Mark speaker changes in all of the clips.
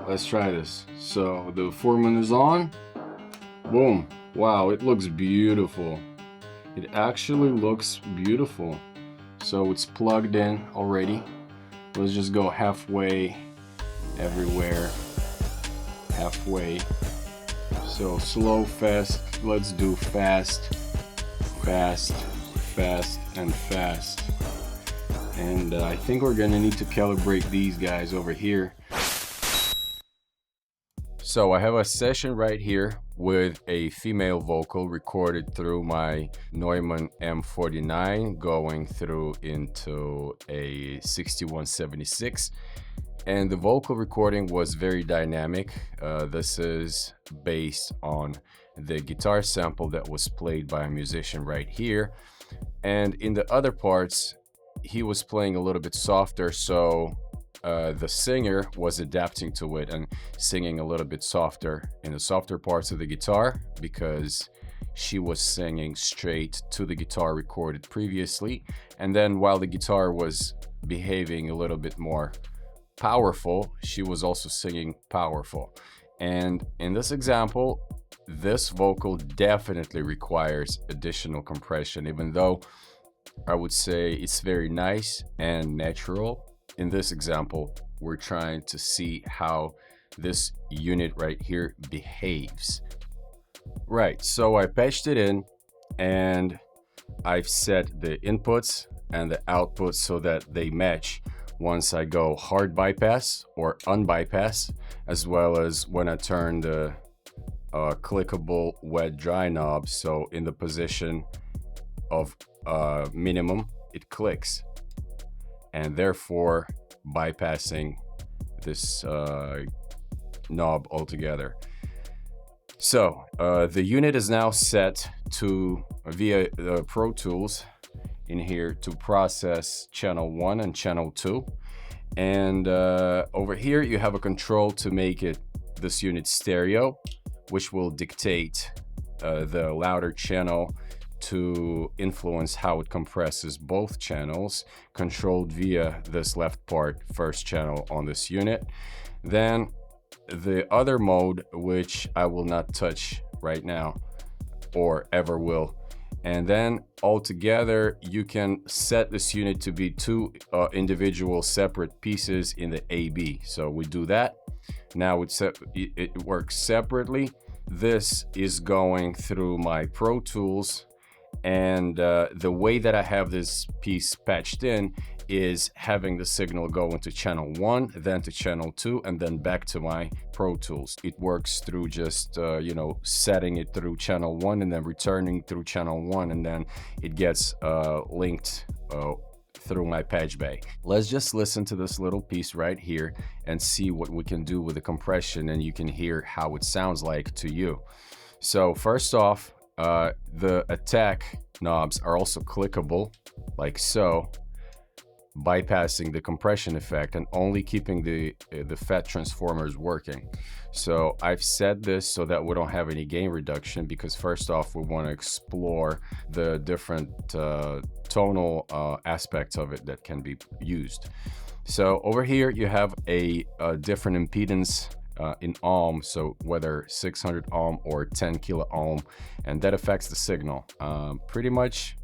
Speaker 1: Let's try this. So the foreman is on. Boom. Wow, it looks beautiful. It actually looks beautiful. So it's plugged in already. Let's just go halfway everywhere. Halfway. So slow, fast. Let's do fast, fast, fast, and fast. And I think we're gonna need to calibrate these guys over here. So I have a session right here with a female vocal recorded through my Neumann M49 going through into a 6176. And the vocal recording was very dynamic. This is based on the guitar sample that was played by a musician right here. And in the other parts, he was playing a little bit softer, so the singer was adapting to it and singing a little bit softer in the softer parts of the guitar because she was singing straight to the guitar recorded previously. And then while the guitar was behaving a little bit more powerful, she was also singing powerful. And in this example, this vocal definitely requires additional compression, even though I would say it's very nice and natural. In this example, we're trying to see how this unit right here behaves. Right, so I patched it in and I've set the inputs and the outputs so that they match once I go hard bypass or unbypass, as well as when I turn the clickable wet dry knob. So in the position of minimum, it clicks, and therefore bypassing this knob altogether. So the unit is now set to via Pro Tools in here to process channel 1 and channel 2, and over here you have a control to make it this unit stereo, which will dictate the louder channel to influence how it compresses both channels, controlled via this left part, first channel on this unit. Then the other mode, which I will not touch right now or ever will. And then altogether, you can set this unit to be two individual separate pieces in the AB. So we do that. Now it works separately. This is going through my Pro Tools, and the way that I have this piece patched in is having the signal go into channel 1, then to channel 2, and then back to my Pro Tools. It works through just setting it through channel 1 and then returning through channel 1, and then it gets linked through my patch bay. Let's just listen to this little piece right here and see what we can do with the compression, and you can hear how it sounds like to you. So first off, the attack knobs are also clickable, like so, bypassing the compression effect and only keeping the FET transformers working. So I've set this so that we don't have any gain reduction, because first off, we want to explore the different tonal aspects of it that can be used. So over here you have a different impedance in ohm, so whether 600 ohm or 10 kilo ohm, and that affects the signal. Pretty much,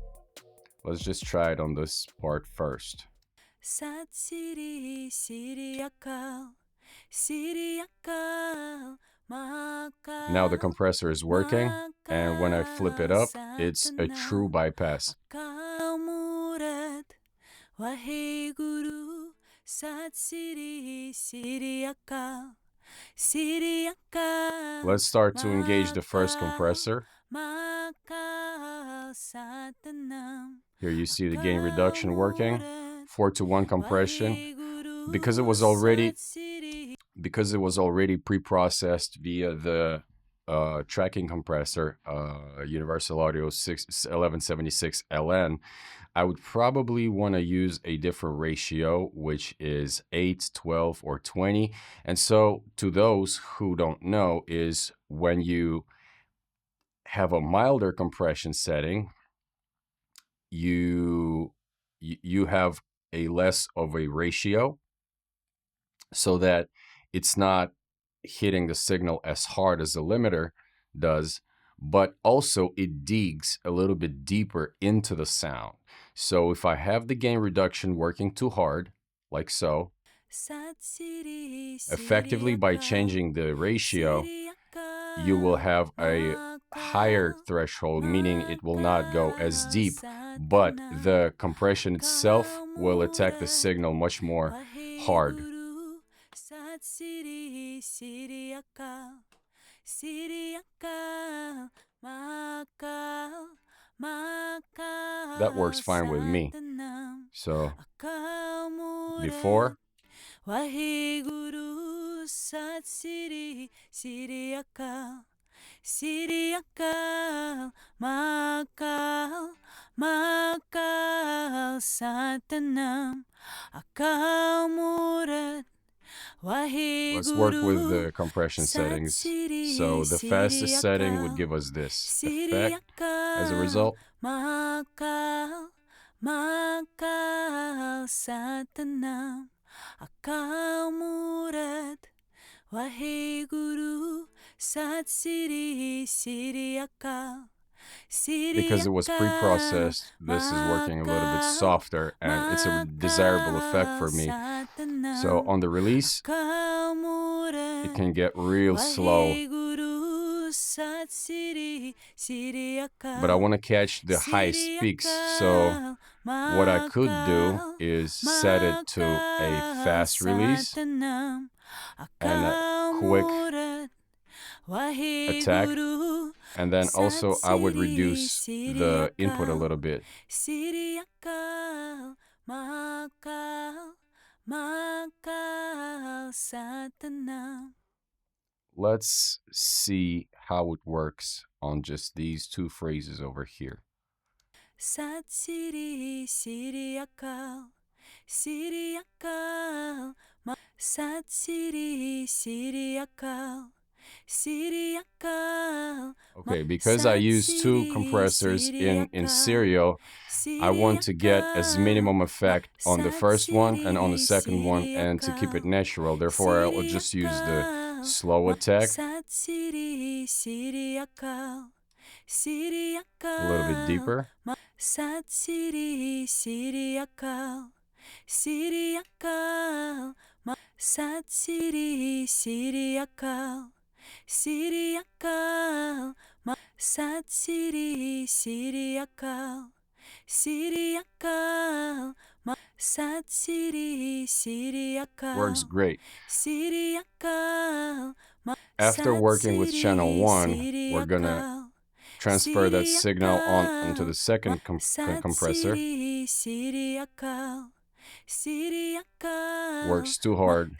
Speaker 1: let's just try it on this part first. Now the compressor is working, and when I flip it up, it's a true bypass. Let's start to engage the first compressor. Here you see the gain reduction working, 4-to-1 compression. Because it was already pre-processed via the tracking compressor, Universal Audio 1176-LN, I would probably want to use a different ratio, which is 8, 12, or 20. And so to those who don't know, is when you have a milder compression setting, you have a less of a ratio, so that it's not hitting the signal as hard as the limiter does, but also it digs a little bit deeper into the sound. So if I have the gain reduction working too hard, like so, effectively by changing the ratio, you will have a higher threshold, meaning it will not go as deep, but the compression itself will attack the signal much more hard. That works fine with me. So before,
Speaker 2: Waheguru Sat Siri Akal, Siri Akal, Makal Satanam, Akal Murad.
Speaker 1: let's work with the compression settings. So the fastest setting would give us this effect. As a result,
Speaker 2: Makal Satanam, Akal Murad. Waheguru Sat Siri Akal.
Speaker 1: because it was pre-processed, this is working a little bit softer and it's a desirable effect for me. So on the release, it can get real slow, but I want to catch the highest peaks. So what I could do is set it to a fast release and a quick attack, and then also I would reduce the input a little bit. Let's see how it works on just these two phrases over here.
Speaker 2: Sat Siri Akal, Siri Akal, Sat Siri Akal, Siri Akal.
Speaker 1: Okay, because I use two compressors in stereo, I want to get as minimum effect on the first one and on the second one, and to keep it natural. Therefore, I will just use the slow attack a little bit deeper.
Speaker 2: Sat Siri Akal, Siri Akal, Sat Siri Akal, Siri Akal, Sat Siri Akal, Siri Akal, Sat Siri Akal.
Speaker 1: Works great.
Speaker 2: Siri Akal,
Speaker 1: after working with channel 1, we're gonna transfer that signal on into the second compressor. Works too hard.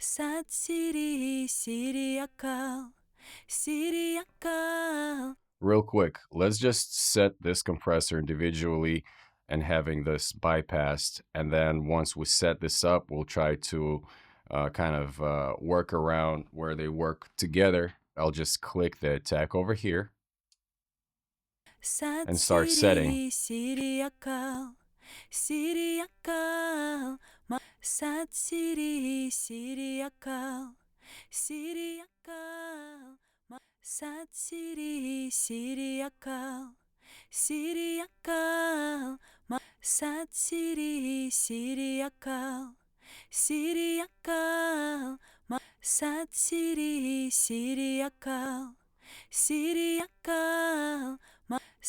Speaker 1: Real quick, let's just set this compressor individually and having this bypassed, and then once we set this up, we'll try to work around where they work together. I'll just click the attack over here and start setting.
Speaker 2: Sat Siri Akal, Siri Akal, Sat Siri Akal, Siri Akal, Sat Siri Akal, Siri Akal,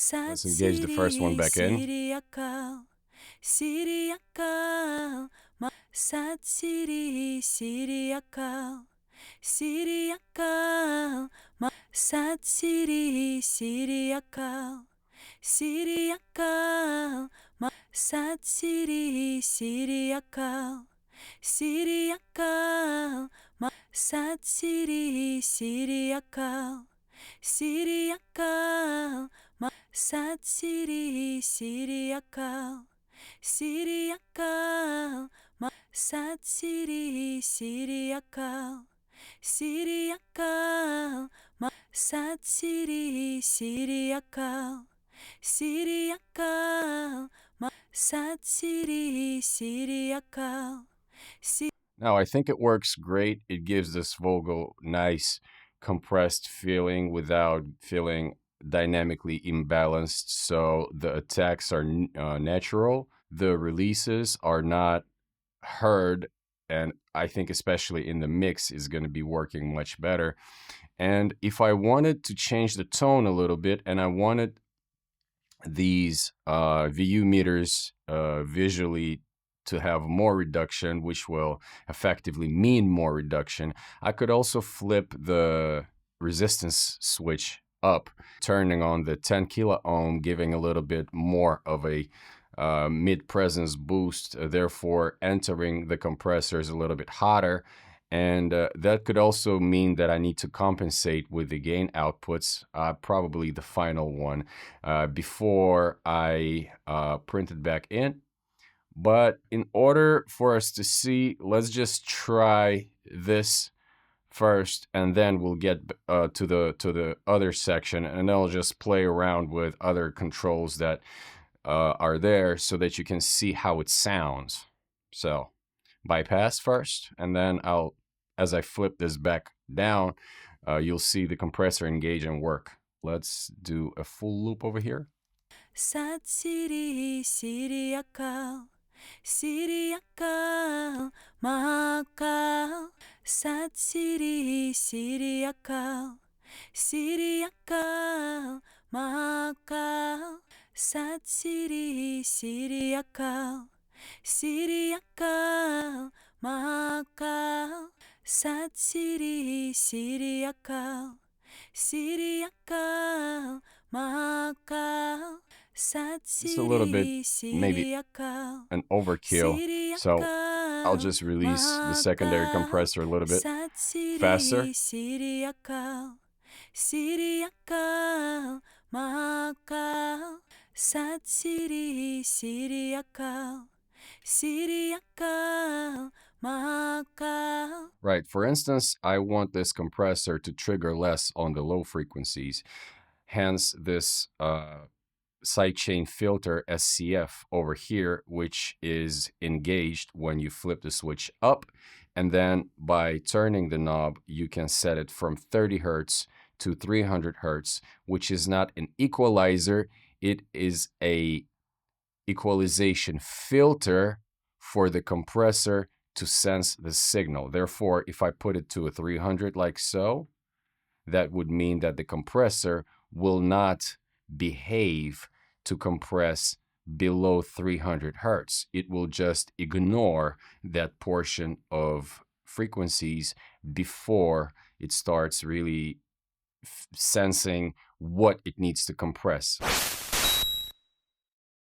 Speaker 1: Let's engage the first one back in.
Speaker 2: Siri Akal, Sat Siri Akal, Siri Akal, Sat Siri Akal, Siri Akal, Sat Siri Akal, Siri Akal, Sat Siri Akal, Siri Akal, Sat Siri Akal, Siri Akal, Sat Siri Akal, Siri Akal, Sat Siri Akal, Siri Akal, Sat Siri Akal.
Speaker 1: Now, I think it works great. It gives this vocal nice compressed feeling without feeling dynamically imbalanced. So the attacks are natural. The releases are not heard. And I think especially in the mix is going to be working much better. And if I wanted to change the tone a little bit and I wanted these VU meters visually to have more reduction, which will effectively mean more reduction, I could also flip the resistance switch up, turning on the 10 kilo ohm, giving a little bit more of a mid-presence boost, therefore entering the compressors a little bit hotter. And that could also mean that I need to compensate with the gain outputs, probably the final one, before I print it back in. But in order for us to see, let's just try this first, and then we'll get to the other section, and then I'll just play around with other controls that are there so that you can see how it sounds. So bypass first, and then as I flip this back down, you'll see the compressor engage and work. Let's do a full loop over here.
Speaker 2: Sat siri siri akal, siri akal, mahakal. Sat siri siri akal, siri akal, mahakal. Sat siri siri akal, siri akal, mahakal. Sat siri siri akal, siri akal, mahakal.
Speaker 1: It's a little bit maybe an overkill, so I'll just release the secondary compressor a little bit faster. Right, for instance, I want this compressor to trigger less on the low frequencies, hence this sidechain filter SCF over here, which is engaged when you flip the switch up. And then by turning the knob, you can set it from 30 Hertz to 300 Hertz, which is not an equalizer. It is a equalization filter for the compressor to sense the signal. Therefore, if I put it to a 300 like so, that would mean that the compressor will not behave to compress below 300 Hertz. It will just ignore that portion of frequencies before it starts really sensing what it needs to compress.